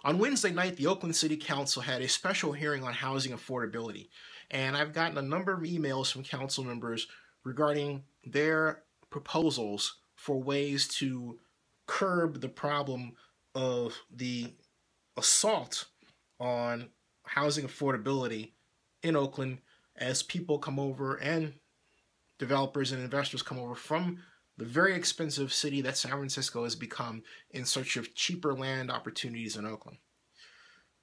On Wednesday night, the Oakland City Council had a special hearing on housing affordability, and I've gotten a number of emails from council members regarding their proposals for ways to curb the problem of the assault on housing affordability in Oakland as people come over and developers and investors come over from the very expensive city that San Francisco has become in search of cheaper land opportunities in Oakland.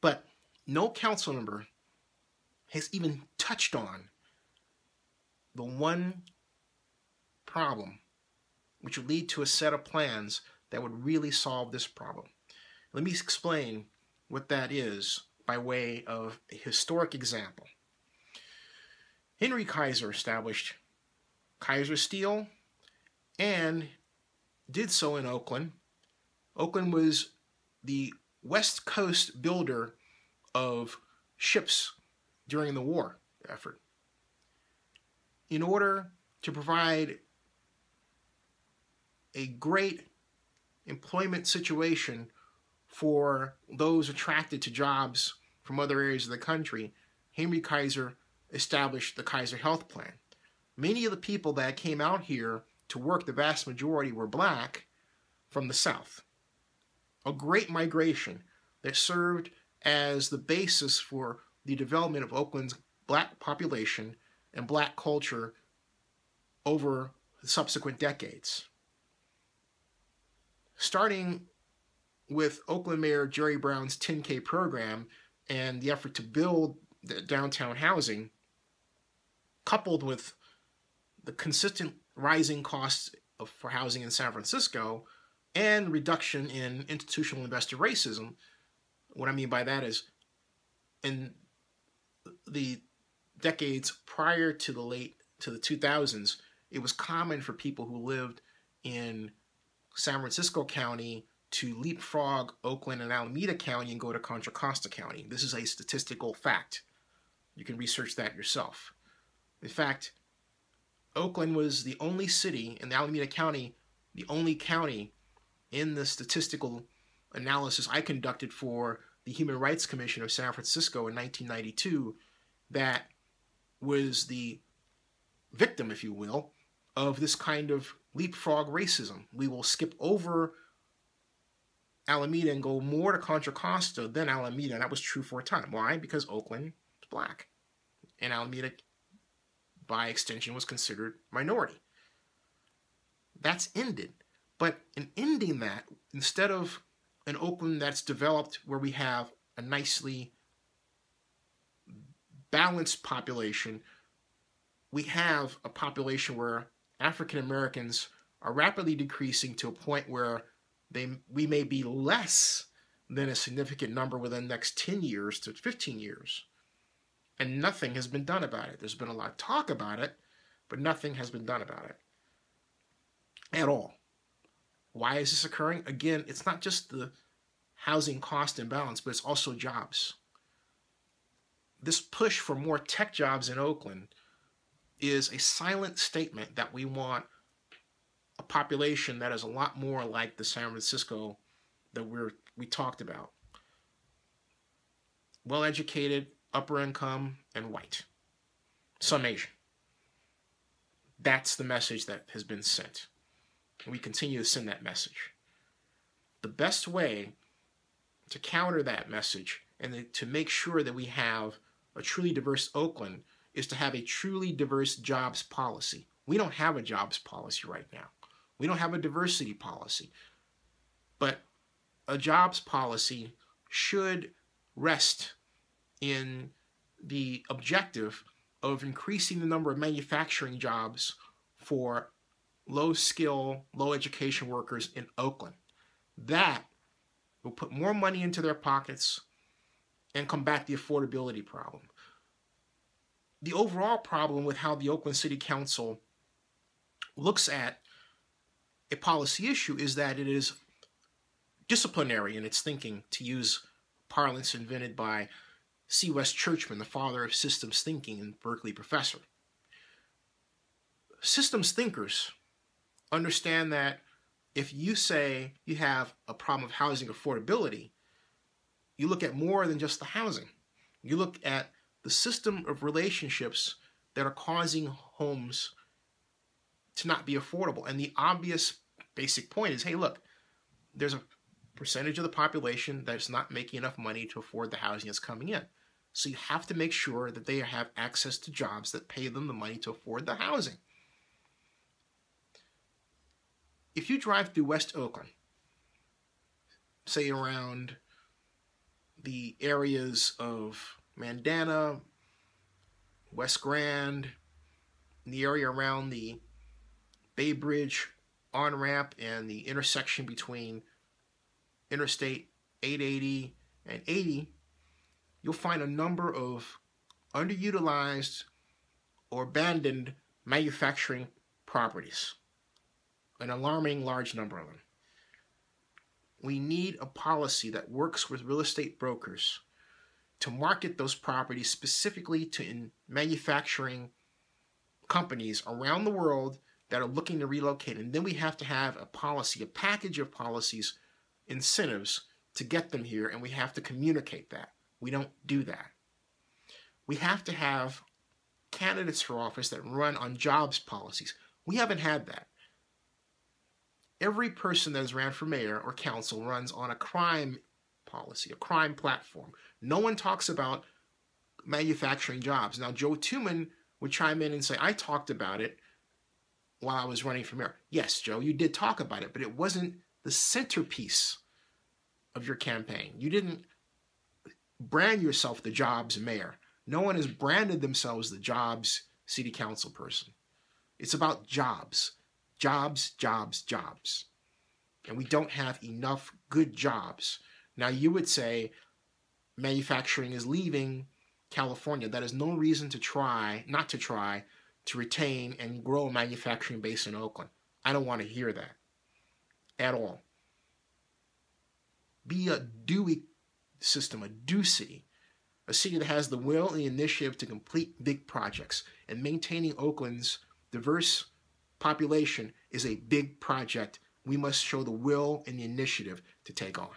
But no council member has even touched on the one problem which would lead to a set of plans that would really solve this problem. Let me explain what that is by way of a historic example. Henry Kaiser established Kaiser Steel and did so in Oakland. Oakland was the West Coast builder of ships during the war effort. In order to provide a great employment situation for those attracted to jobs from other areas of the country, Henry Kaiser established the Kaiser Health Plan. Many of the people that came out here to work, the vast majority were black from the South. A great migration that served as the basis for the development of Oakland's black population and black culture over the subsequent decades. Starting with Oakland Mayor Jerry Brown's 10K program and the effort to build the downtown housing, coupled with the consistent rising costs for housing in San Francisco and reduction in institutional investor racism. What I mean by that is, in the decades prior to the 2000s, it was common for people who lived in San Francisco County to leapfrog Oakland and Alameda County and go to Contra Costa County. This is a statistical fact. You can research that yourself. In fact, Oakland was the only city in Alameda County, the only county in the statistical analysis I conducted for the Human Rights Commission of San Francisco in 1992 that was the victim, if you will, of this kind of leapfrog racism. We will skip over Alameda and go more to Contra Costa than Alameda. And that was true for a time. Why? Because Oakland is black. And Alameda, by extension, was considered minority. That's ended. But in ending that, instead of an Oakland that's developed where we have a nicely balanced population, we have a population where African Americans are rapidly decreasing to a point where we may be less than a significant number within the next 10 years to 15 years. And nothing has been done about it. There's been a lot of talk about it, but nothing has been done about it at all. Why is this occurring? Again, it's not just the housing cost imbalance, but it's also jobs. This push for more tech jobs in Oakland is a silent statement that we want a population that is a lot more like the San Francisco that we talked about. Well-educated, upper income, and white. Some Asian. That's the message that has been sent. And we continue to send that message. The best way to counter that message and to make sure that we have a truly diverse Oakland is to have a truly diverse jobs policy. We don't have a jobs policy right now. We don't have a diversity policy. But a jobs policy should rest in the objective of increasing the number of manufacturing jobs for low-skill, low-education workers in Oakland. That will put more money into their pockets and combat the affordability problem. The overall problem with how the Oakland City Council looks at a policy issue is that it is disciplinary in its thinking, to use parlance invented by C. West Churchman, the father of systems thinking and Berkeley professor. Systems thinkers understand that if you say you have a problem of housing affordability, you look at more than just the housing. You look at the system of relationships that are causing homes to not be affordable. And the obvious basic point is, hey, look, there's a percentage of the population that's not making enough money to afford the housing that's coming in. So you have to make sure that they have access to jobs that pay them the money to afford the housing. If you drive through West Oakland, say around the areas of Mandana, West Grand, the area around the Bay Bridge on-ramp and the intersection between Interstate 880 and 80, you'll find a number of underutilized or abandoned manufacturing properties, an alarming large number of them. We need a policy that works with real estate brokers to market those properties specifically to manufacturing companies around the world that are looking to relocate. And then we have to have a policy, a package of policies, incentives to get them here, and we have to communicate that. We don't do that. We have to have candidates for office that run on jobs policies. We haven't had that. Every person that has ran for mayor or council runs on a crime policy, a crime platform. No one talks about manufacturing jobs. Now, Joe Tuman would chime in and say, I talked about it while I was running for mayor. Yes, Joe, you did talk about it, but it wasn't the centerpiece of your campaign. You didn't brand yourself the jobs mayor. No one has branded themselves the jobs city council person. It's about jobs. Jobs, jobs, jobs. And we don't have enough good jobs. Now, you would say manufacturing is leaving California. That is no reason to not to try to retain and grow a manufacturing base in Oakland. I don't want to hear that at all. Be a do system, a do city, a city that has the will and the initiative to complete big projects. And maintaining Oakland's diverse population is a big project we must show the will and the initiative to take on.